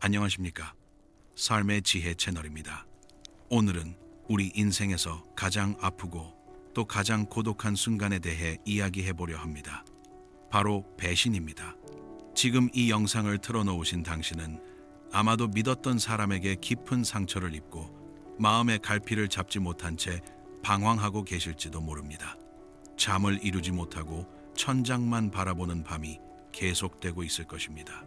안녕하십니까? 삶의 지혜 채널입니다. 오늘은 우리 인생에서 가장 아프고 또 가장 고독한 순간에 대해 이야기해 보려 합니다. 바로 배신입니다. 지금 이 영상을 틀어놓으신 당신은 아마도 믿었던 사람에게 깊은 상처를 입고 마음의 갈피를 잡지 못한 채 방황하고 계실지도 모릅니다. 잠을 이루지 못하고 천장만 바라보는 밤이 계속되고 있을 것입니다.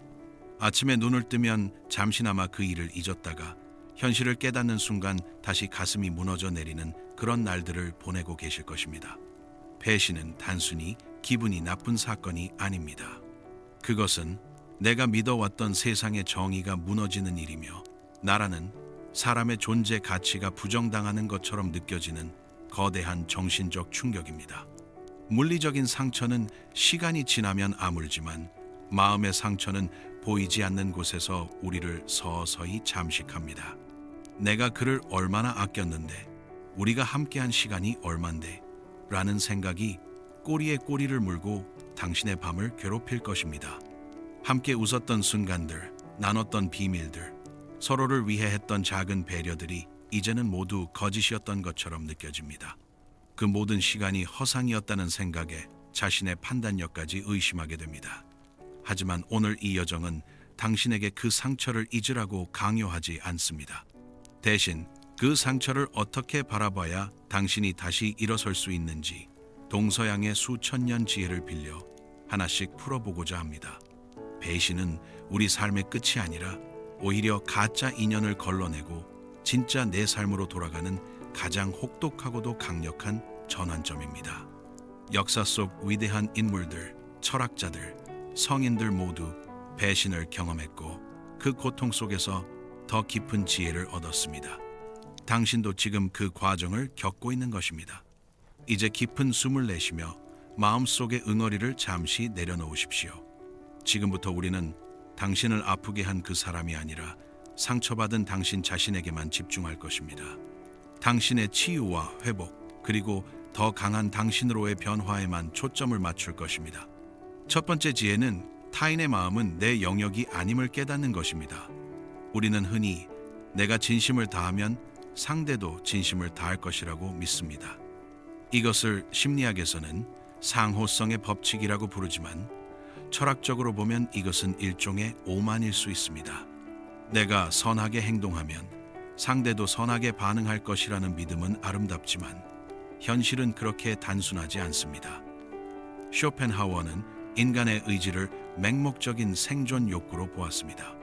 아침에 눈을 뜨면 잠시나마 그 일을 잊었다가 현실을 깨닫는 순간 다시 가슴이 무너져 내리는 그런 날들을 보내고 계실 것입니다. 배신은 단순히 기분이 나쁜 사건이 아닙니다. 그것은 내가 믿어왔던 세상의 정의가 무너지는 일이며 나라는 사람의 존재 가치가 부정당하는 것처럼 느껴지는 거대한 정신적 충격입니다. 물리적인 상처는 시간이 지나면 아물지만 마음의 상처는 보이지 않는 곳에서 우리를 서서히 잠식합니다. 내가 그를 얼마나 아꼈는데, 우리가 함께한 시간이 얼만데 라는 생각이 꼬리에 꼬리를 물고 당신의 밤을 괴롭힐 것입니다. 함께 웃었던 순간들, 나눴던 비밀들, 서로를 위해 했던 작은 배려들이 이제는 모두 거짓이었던 것처럼 느껴집니다. 그 모든 시간이 허상이었다는 생각에 자신의 판단력까지 의심하게 됩니다. 하지만 오늘 이 여정은 당신에게 그 상처를 잊으라고 강요하지 않습니다. 대신 그 상처를 어떻게 바라봐야 당신이 다시 일어설 수 있는지 동서양의 수천 년 지혜를 빌려 하나씩 풀어보고자 합니다. 배신은 우리 삶의 끝이 아니라 오히려 가짜 인연을 걸러내고 진짜 내 삶으로 돌아가는 가장 혹독하고도 강력한 전환점입니다. 역사 속 위대한 인물들, 철학자들, 성인들 모두 배신을 경험했고 그 고통 속에서 더 깊은 지혜를 얻었습니다. 당신도 지금 그 과정을 겪고 있는 것입니다. 이제 깊은 숨을 내쉬며 마음속의 응어리를 잠시 내려놓으십시오. 지금부터 우리는 당신을 아프게 한 그 사람이 아니라 상처받은 당신 자신에게만 집중할 것입니다. 당신의 치유와 회복, 그리고 더 강한 당신으로의 변화에만 초점을 맞출 것입니다. 첫 번째 지혜는 타인의 마음은 내 영역이 아님을 깨닫는 것입니다. 우리는 흔히 내가 진심을 다하면 상대도 진심을 다할 것이라고 믿습니다. 이것을 심리학에서는 상호성의 법칙이라고 부르지만 철학적으로 보면 이것은 일종의 오만일 수 있습니다. 내가 선하게 행동하면 상대도 선하게 반응할 것이라는 믿음은 아름답지만 현실은 그렇게 단순하지 않습니다. 쇼펜하워는 인간의 의지를 맹목적인 생존 욕구로 보았습니다.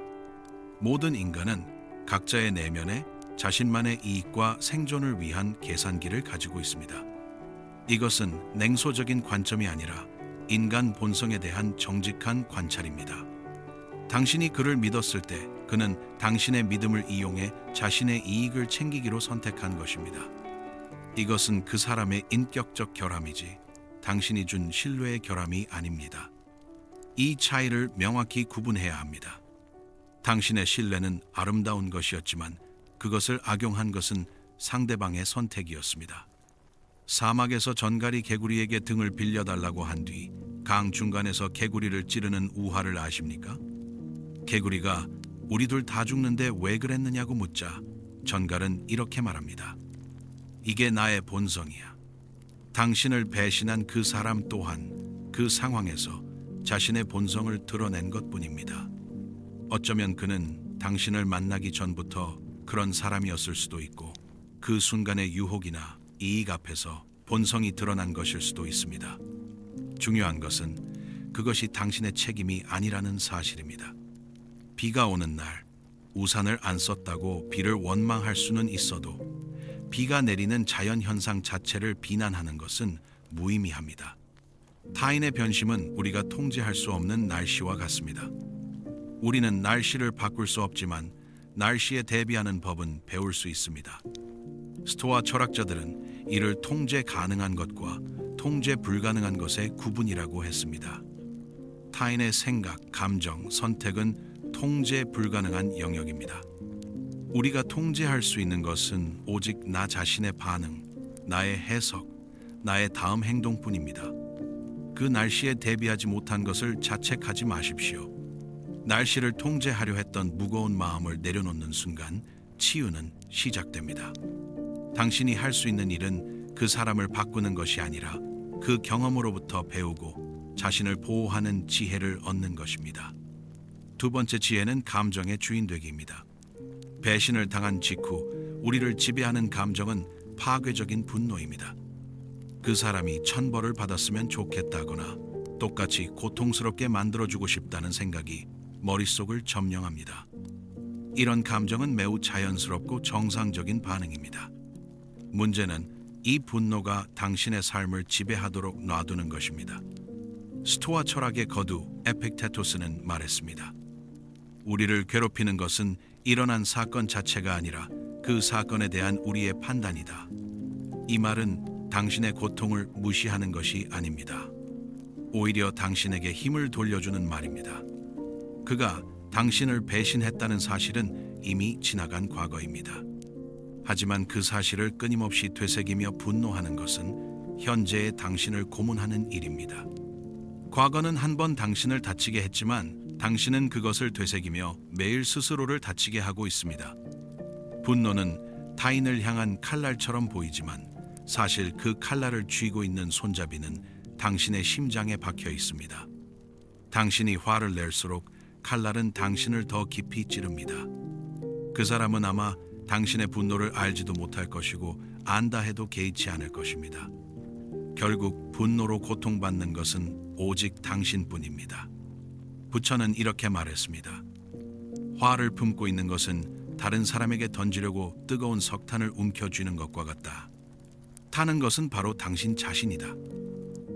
모든 인간은 각자의 내면에 자신만의 이익과 생존을 위한 계산기를 가지고 있습니다. 이것은 냉소적인 관점이 아니라 인간 본성에 대한 정직한 관찰입니다. 당신이 그를 믿었을 때 그는 당신의 믿음을 이용해 자신의 이익을 챙기기로 선택한 것입니다. 이것은 그 사람의 인격적 결함이지 당신이 준 신뢰의 결함이 아닙니다. 이 차이를 명확히 구분해야 합니다. 당신의 신뢰는 아름다운 것이었지만 그것을 악용한 것은 상대방의 선택이었습니다. 사막에서 전갈이 개구리에게 등을 빌려달라고 한 뒤 강 중간에서 개구리를 찌르는 우화를 아십니까? 개구리가 우리 둘 다 죽는데 왜 그랬느냐고 묻자 전갈은 이렇게 말합니다. 이게 나의 본성이야. 당신을 배신한 그 사람 또한 그 상황에서 자신의 본성을 드러낸 것뿐입니다. 어쩌면 그는 당신을 만나기 전부터 그런 사람이었을 수도 있고 그 순간의 유혹이나 이익 앞에서 본성이 드러난 것일 수도 있습니다. 중요한 것은 그것이 당신의 책임이 아니라는 사실입니다. 비가 오는 날 우산을 안 썼다고 비를 원망할 수는 있어도 비가 내리는 자연현상 자체를 비난하는 것은 무의미합니다. 타인의 변심은 우리가 통제할 수 없는 날씨와 같습니다. 우리는 날씨를 바꿀 수 없지만 날씨에 대비하는 법은 배울 수 있습니다. 스토아 철학자들은 이를 통제 가능한 것과 통제 불가능한 것의 구분이라고 했습니다. 타인의 생각, 감정, 선택은 통제 불가능한 영역입니다. 우리가 통제할 수 있는 것은 오직 나 자신의 반응, 나의 해석, 나의 다음 행동뿐입니다. 그 날씨에 대비하지 못한 것을 자책하지 마십시오. 날씨를 통제하려 했던 무거운 마음을 내려놓는 순간 치유는 시작됩니다. 당신이 할 수 있는 일은 그 사람을 바꾸는 것이 아니라 그 경험으로부터 배우고 자신을 보호하는 지혜를 얻는 것입니다. 두 번째 지혜는 감정의 주인되기입니다. 배신을 당한 직후 우리를 지배하는 감정은 파괴적인 분노입니다. 그 사람이 천벌을 받았으면 좋겠다거나 똑같이 고통스럽게 만들어주고 싶다는 생각이 머릿속을 점령합니다. 이런 감정은 매우 자연스럽고 정상적인 반응입니다. 문제는 이 분노가 당신의 삶을 지배하도록 놔두는 것입니다. 스토아 철학의 거두 에픽테토스는 말했습니다. 우리를 괴롭히는 것은 일어난 사건 자체가 아니라 그 사건에 대한 우리의 판단이다. 이 말은 당신의 고통을 무시하는 것이 아닙니다. 오히려 당신에게 힘을 돌려주는 말입니다. 그가 당신을 배신했다는 사실은 이미 지나간 과거입니다. 하지만 그 사실을 끊임없이 되새기며 분노하는 것은 현재의 당신을 고문하는 일입니다. 과거는 한 번 당신을 다치게 했지만 당신은 그것을 되새기며 매일 스스로를 다치게 하고 있습니다. 분노는 타인을 향한 칼날처럼 보이지만 사실 그 칼날을 쥐고 있는 손잡이는 당신의 심장에 박혀 있습니다. 당신이 화를 낼수록 칼날은 당신을 더 깊이 찌릅니다. 그 사람은 아마 당신의 분노를 알지도 못할 것이고 안다 해도 개의치 않을 것입니다. 결국 분노로 고통받는 것은 오직 당신뿐입니다. 부처는 이렇게 말했습니다. 화를 품고 있는 것은 다른 사람에게 던지려고 뜨거운 석탄을 움켜쥐는 것과 같다. 타는 것은 바로 당신 자신이다.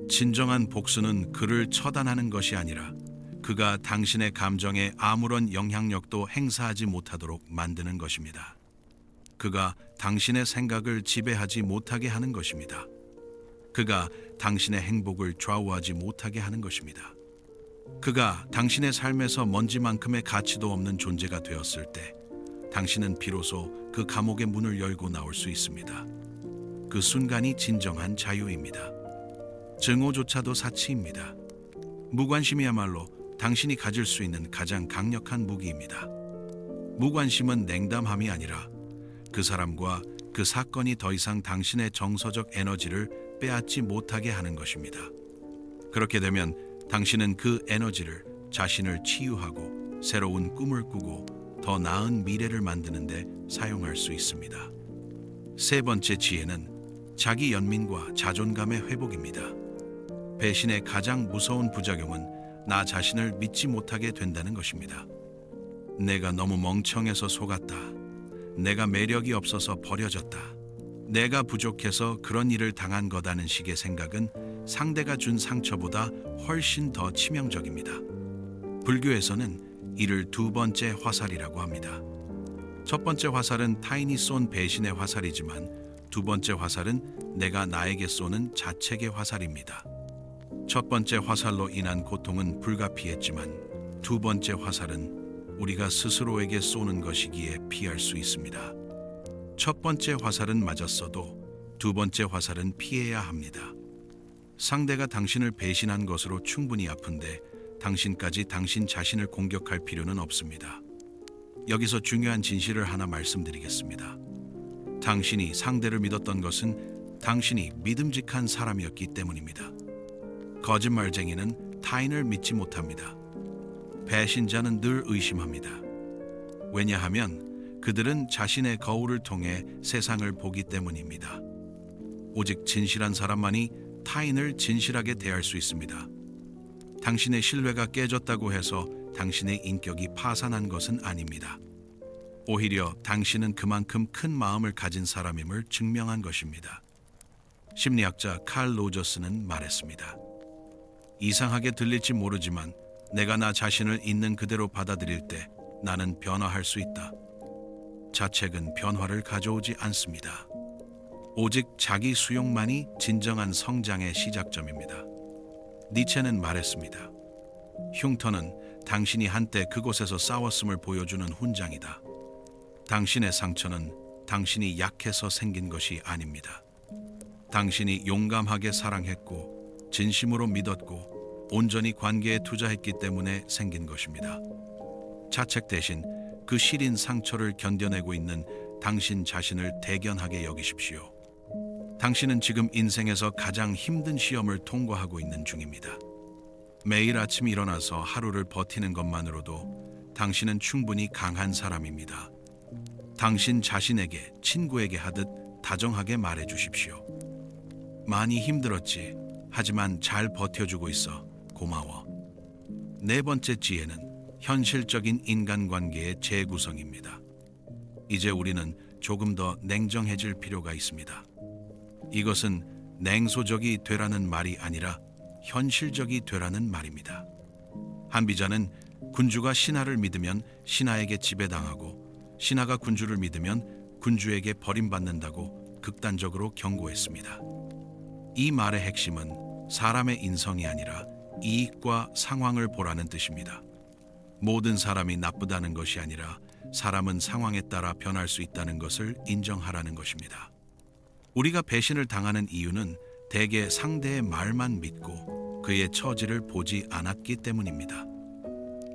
진정한 복수는 그를 처단하는 것이 아니라 그가 당신의 감정에 아무런 영향력도 행사하지 못하도록 만드는 것입니다. 그가 당신의 생각을 지배하지 못하게 하는 것입니다. 그가 당신의 행복을 좌우하지 못하게 하는 것입니다. 그가 당신의 삶에서 먼지만큼의 가치도 없는 존재가 되었을 때 당신은 비로소 그 감옥의 문을 열고 나올 수 있습니다. 그 순간이 진정한 자유입니다. 증오조차도 사치입니다. 무관심이야말로 당신이 가질 수 있는 가장 강력한 무기입니다. 무관심은 냉담함이 아니라 그 사람과 그 사건이 더 이상 당신의 정서적 에너지를 빼앗지 못하게 하는 것입니다. 그렇게 되면 당신은 그 에너지를 자신을 치유하고 새로운 꿈을 꾸고 더 나은 미래를 만드는 데 사용할 수 있습니다. 세 번째 지혜는 자기 연민과 자존감의 회복입니다. 배신의 가장 무서운 부작용은 나 자신을 믿지 못하게 된다는 것입니다. 내가 너무 멍청해서 속았다. 내가 매력이 없어서 버려졌다. 내가 부족해서 그런 일을 당한 거다는 식의 생각은 상대가 준 상처보다 훨씬 더 치명적입니다. 불교에서는 이를 두 번째 화살이라고 합니다. 첫 번째 화살은 타인이 쏜 배신의 화살이지만 두 번째 화살은 내가 나에게 쏘는 자책의 화살입니다. 첫 번째 화살로 인한 고통은 불가피했지만 두 번째 화살은 우리가 스스로에게 쏘는 것이기에 피할 수 있습니다. 첫 번째 화살은 맞았어도 두 번째 화살은 피해야 합니다. 상대가 당신을 배신한 것으로 충분히 아픈데 당신까지 당신 자신을 공격할 필요는 없습니다. 여기서 중요한 진실을 하나 말씀드리겠습니다. 당신이 상대를 믿었던 것은 당신이 믿음직한 사람이었기 때문입니다. 거짓말쟁이는 타인을 믿지 못합니다. 배신자는 늘 의심합니다. 왜냐하면 그들은 자신의 거울을 통해 세상을 보기 때문입니다. 오직 진실한 사람만이 타인을 진실하게 대할 수 있습니다. 당신의 신뢰가 깨졌다고 해서 당신의 인격이 파산한 것은 아닙니다. 오히려 당신은 그만큼 큰 마음을 가진 사람임을 증명한 것입니다. 심리학자 칼 로저스는 말했습니다. 이상하게 들릴지 모르지만 내가 나 자신을 있는 그대로 받아들일 때 나는 변화할 수 있다. 자책은 변화를 가져오지 않습니다. 오직 자기 수용만이 진정한 성장의 시작점입니다. 니체는 말했습니다. 흉터는 당신이 한때 그곳에서 싸웠음을 보여주는 훈장이다. 당신의 상처는 당신이 약해서 생긴 것이 아닙니다. 당신이 용감하게 사랑했고 진심으로 믿었고 온전히 관계에 투자했기 때문에 생긴 것입니다. 자책 대신 그 시린 상처를 견뎌내고 있는 당신 자신을 대견하게 여기십시오. 당신은 지금 인생에서 가장 힘든 시험을 통과하고 있는 중입니다. 매일 아침 일어나서 하루를 버티는 것만으로도 당신은 충분히 강한 사람입니다. 당신 자신에게, 친구에게 하듯 다정하게 말해 주십시오. 많이 힘들었지. 하지만 잘 버텨주고 있어. 고마워. 네 번째 지혜는 현실적인 인간관계의 재구성입니다. 이제 우리는 조금 더 냉정해질 필요가 있습니다. 이것은 냉소적이 되라는 말이 아니라 현실적이 되라는 말입니다. 한 비자는 군주가 신하를 믿으면 신하에게 지배당하고 신하가 군주를 믿으면 군주에게 버림받는다고 극단적으로 경고했습니다. 이 말의 핵심은 사람의 인성이 아니라 이익과 상황을 보라는 뜻입니다. 모든 사람이 나쁘다는 것이 아니라 사람은 상황에 따라 변할 수 있다는 것을 인정하라는 것입니다. 우리가 배신을 당하는 이유는 대개 상대의 말만 믿고 그의 처지를 보지 않았기 때문입니다.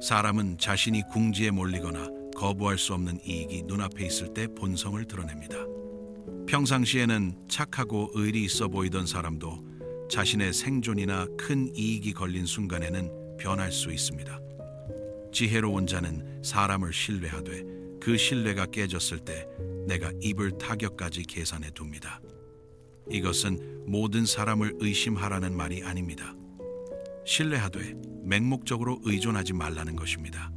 사람은 자신이 궁지에 몰리거나 거부할 수 없는 이익이 눈앞에 있을 때 본성을 드러냅니다. 평상시에는 착하고 의리 있어 보이던 사람도 자신의 생존이나 큰 이익이 걸린 순간에는 변할 수 있습니다. 지혜로운 자는 사람을 신뢰하되 그 신뢰가 깨졌을 때 내가 입을 타격까지 계산해 둡니다. 이것은 모든 사람을 의심하라는 말이 아닙니다. 신뢰하되 맹목적으로 의존하지 말라는 것입니다.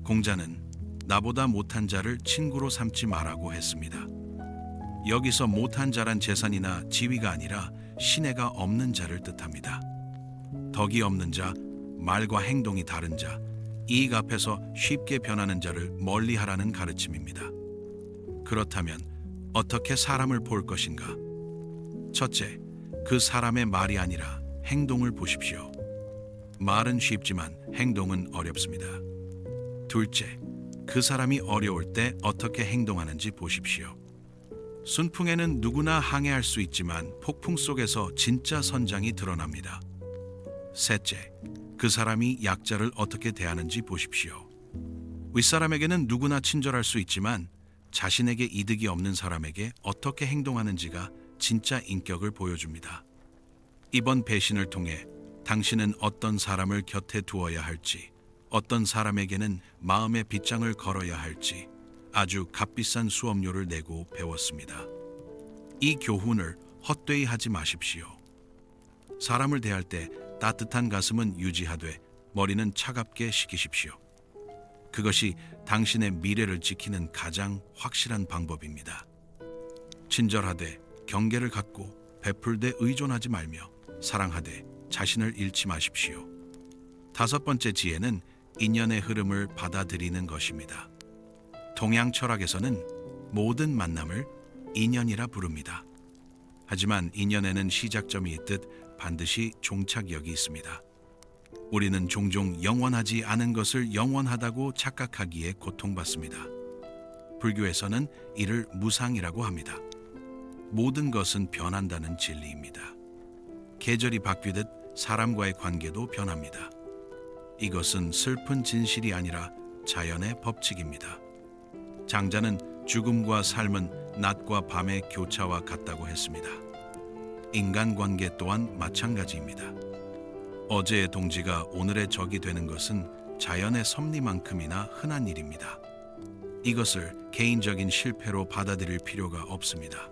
공자는 나보다 못한 자를 친구로 삼지 말라고 했습니다. 여기서 못한 자란 재산이나 지위가 아니라 신뢰가 없는 자를 뜻합니다. 덕이 없는 자, 말과 행동이 다른 자, 이익 앞에서 쉽게 변하는 자를 멀리하라는 가르침입니다. 그렇다면 어떻게 사람을 볼 것인가? 첫째, 그 사람의 말이 아니라 행동을 보십시오. 말은 쉽지만 행동은 어렵습니다. 둘째, 그 사람이 어려울 때 어떻게 행동하는지 보십시오. 순풍에는 누구나 항해할 수 있지만 폭풍 속에서 진짜 선장이 드러납니다. 셋째, 그 사람이 약자를 어떻게 대하는지 보십시오. 윗사람에게는 누구나 친절할 수 있지만 자신에게 이득이 없는 사람에게 어떻게 행동하는지가 진짜 인격을 보여줍니다. 이번 배신을 통해 당신은 어떤 사람을 곁에 두어야 할지, 어떤 사람에게는 마음의 빗장을 걸어야 할지 아주 값비싼 수업료를 내고 배웠습니다. 이 교훈을 헛되이 하지 마십시오. 사람을 대할 때 따뜻한 가슴은 유지하되 머리는 차갑게 식히십시오. 그것이 당신의 미래를 지키는 가장 확실한 방법입니다. 친절하되 경계를 갖고 베풀되 의존하지 말며 사랑하되 자신을 잃지 마십시오. 다섯 번째 지혜는 인연의 흐름을 받아들이는 것입니다. 동양 철학에서는 모든 만남을 인연이라 부릅니다. 하지만 인연에는 시작점이 있듯 반드시 종착역이 있습니다. 우리는 종종 영원하지 않은 것을 영원하다고 착각하기에 고통받습니다. 불교에서는 이를 무상이라고 합니다. 모든 것은 변한다는 진리입니다. 계절이 바뀌듯 사람과의 관계도 변합니다. 이것은 슬픈 진실이 아니라 자연의 법칙입니다. 장자는 죽음과 삶은 낮과 밤의 교차와 같다고 했습니다. 인간관계 또한 마찬가지입니다. 어제의 동지가 오늘의 적이 되는 것은 자연의 섭리만큼이나 흔한 일입니다. 이것을 개인적인 실패로 받아들일 필요가 없습니다.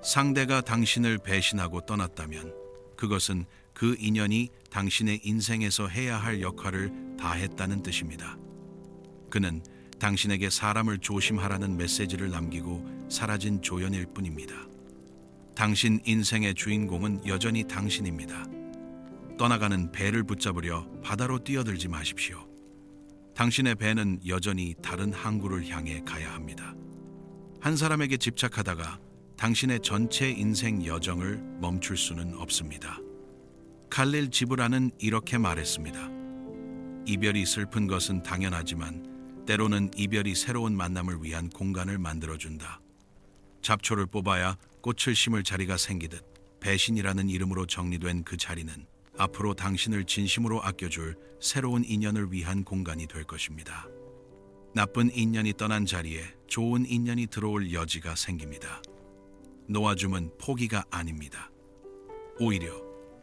상대가 당신을 배신하고 떠났다면 그것은 그 인연이 당신의 인생에서 해야 할 역할을 다했다는 뜻입니다. 그는 당신에게 사람을 조심하라는 메시지를 남기고 사라진 조연일 뿐입니다. 당신 인생의 주인공은 여전히 당신입니다. 떠나가는 배를 붙잡으려 바다로 뛰어들지 마십시오. 당신의 배는 여전히 다른 항구를 향해 가야 합니다. 한 사람에게 집착하다가 당신의 전체 인생 여정을 멈출 수는 없습니다. 칼릴 지브란은 이렇게 말했습니다. 이별이 슬픈 것은 당연하지만 때로는 이별이 새로운 만남을 위한 공간을 만들어준다. 잡초를 뽑아야 꽃을 심을 자리가 생기듯 배신이라는 이름으로 정리된 그 자리는 앞으로 당신을 진심으로 아껴줄 새로운 인연을 위한 공간이 될 것입니다. 나쁜 인연이 떠난 자리에 좋은 인연이 들어올 여지가 생깁니다. 놓아줌은 포기가 아닙니다. 오히려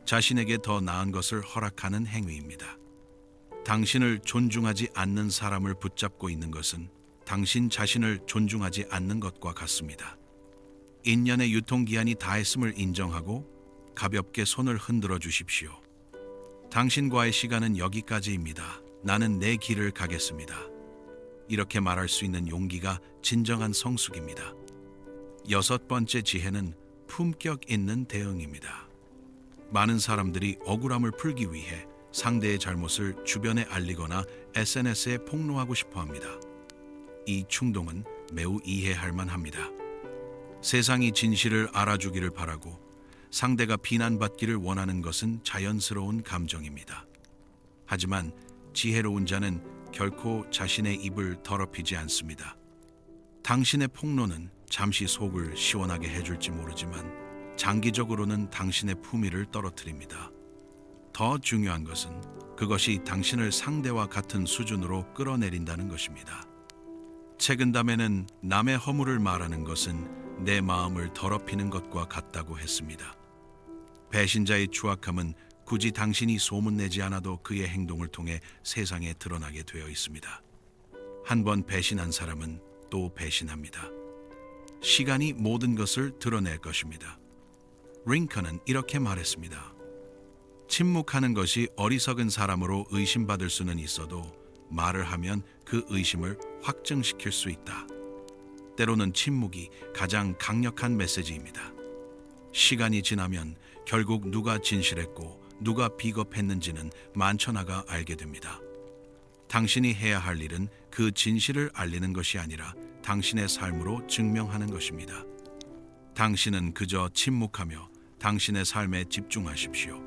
자신에게 더 나은 것을 허락하는 행위입니다. 당신을 존중하지 않는 사람을 붙잡고 있는 것은 당신 자신을 존중하지 않는 것과 같습니다. 인연의 유통기한이 다했음을 인정하고 가볍게 손을 흔들어 주십시오. 당신과의 시간은 여기까지입니다. 나는 내 길을 가겠습니다. 이렇게 말할 수 있는 용기가 진정한 성숙입니다. 6번째 지혜는 품격 있는 대응입니다. 많은 사람들이 억울함을 풀기 위해 상대의 잘못을 주변에 알리거나 SNS에 폭로하고 싶어 합니다. 이 충동은 매우 이해할 만합니다. 세상이 진실을 알아주기를 바라고 상대가 비난받기를 원하는 것은 자연스러운 감정입니다. 하지만 지혜로운 자는 결코 자신의 입을 더럽히지 않습니다. 당신의 폭로는 잠시 속을 시원하게 해줄지 모르지만 장기적으로는 당신의 품위를 떨어뜨립니다. 더 중요한 것은 그것이 당신을 상대와 같은 수준으로 끌어내린다는 것입니다. 책은담에는 남의 허물을 말하는 것은 내 마음을 더럽히는 것과 같다고 했습니다. 배신자의 추악함은 굳이 당신이 소문내지 않아도 그의 행동을 통해 세상에 드러나게 되어 있습니다. 한 번 배신한 사람은 또 배신합니다. 시간이 모든 것을 드러낼 것입니다. 링컨은 이렇게 말했습니다. 침묵하는 것이 어리석은 사람으로 의심받을 수는 있어도 말을 하면 그 의심을 확증시킬 수 있다. 때로는 침묵이 가장 강력한 메시지입니다. 시간이 지나면 결국 누가 진실했고 누가 비겁했는지는 만천하가 알게 됩니다. 당신이 해야 할 일은 그 진실을 알리는 것이 아니라 당신의 삶으로 증명하는 것입니다. 당신은 그저 침묵하며 당신의 삶에 집중하십시오.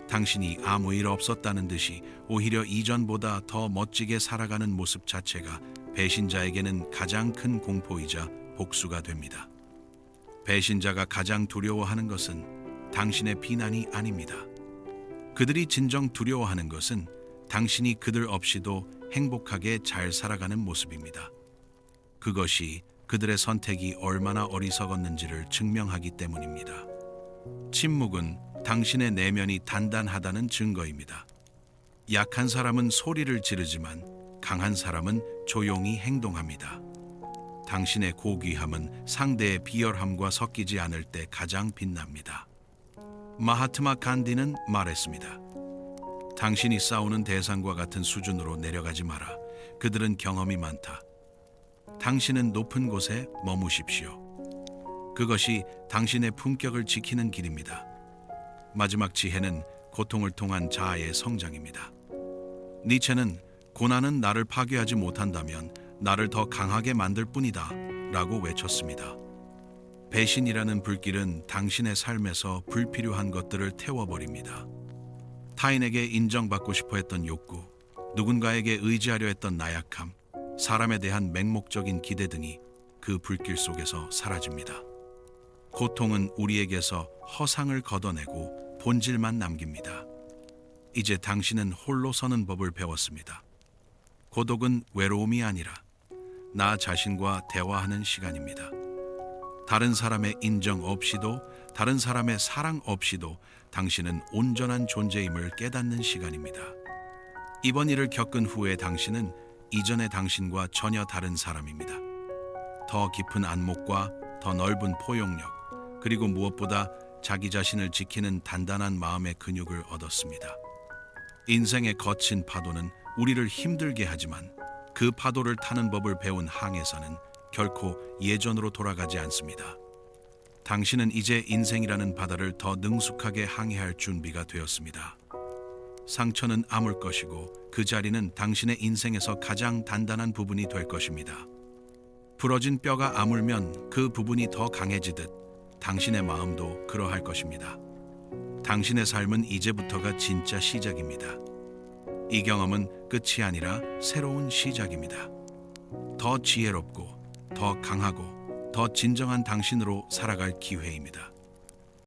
당신이 아무 일 없었다는 듯이 오히려 이전보다 더 멋지게 살아가는 모습 자체가 배신자에게는 가장 큰 공포이자 복수가 됩니다. 배신자가 가장 두려워하는 것은 당신의 비난이 아닙니다. 그들이 진정 두려워하는 것은 당신이 그들 없이도 행복하게 잘 살아가는 모습입니다. 그것이 그들의 선택이 얼마나 어리석었는지를 증명하기 때문입니다. 침묵은 당신의 내면이 단단하다는 증거입니다. 약한 사람은 소리를 지르지만 강한 사람은 조용히 행동합니다. 당신의 고귀함은 상대의 비열함과 섞이지 않을 때 가장 빛납니다. 마하트마 간디는 말했습니다. 당신이 싸우는 대상과 같은 수준으로 내려가지 마라. 그들은 경험이 많다. 당신은 높은 곳에 머무십시오. 그것이 당신의 품격을 지키는 길입니다. 마지막 지혜는 고통을 통한 자아의 성장입니다. 니체는 고난은 나를 파괴하지 못한다면 나를 더 강하게 만들 뿐이다 라고 외쳤습니다. 배신이라는 불길은 당신의 삶에서 불필요한 것들을 태워버립니다. 타인에게 인정받고 싶어 했던 욕구, 누군가에게 의지하려 했던 나약함, 사람에 대한 맹목적인 기대 등이 그 불길 속에서 사라집니다. 고통은 우리에게서 허상을 걷어내고 본질만 남깁니다. 이제 당신은 홀로 서는 법을 배웠습니다. 고독은 외로움이 아니라 나 자신과 대화하는 시간입니다. 다른 사람의 인정 없이도, 다른 사람의 사랑 없이도 당신은 온전한 존재임을 깨닫는 시간입니다. 이번 일을 겪은 후에 당신은 이전의 당신과 전혀 다른 사람입니다. 더 깊은 안목과 더 넓은 포용력, 그리고 무엇보다 자기 자신을 지키는 단단한 마음의 근육을 얻었습니다. 인생의 거친 파도는 우리를 힘들게 하지만 그 파도를 타는 법을 배운 항해사는 결코 예전으로 돌아가지 않습니다. 당신은 이제 인생이라는 바다를 더 능숙하게 항해할 준비가 되었습니다. 상처는 아물 것이고 그 자리는 당신의 인생에서 가장 단단한 부분이 될 것입니다. 부러진 뼈가 아물면 그 부분이 더 강해지듯 당신의 마음도 그러할 것입니다. 당신의 삶은 이제부터가 진짜 시작입니다. 이 경험은 끝이 아니라 새로운 시작입니다. 더 지혜롭고 더 강하고 더 진정한 당신으로 살아갈 기회입니다.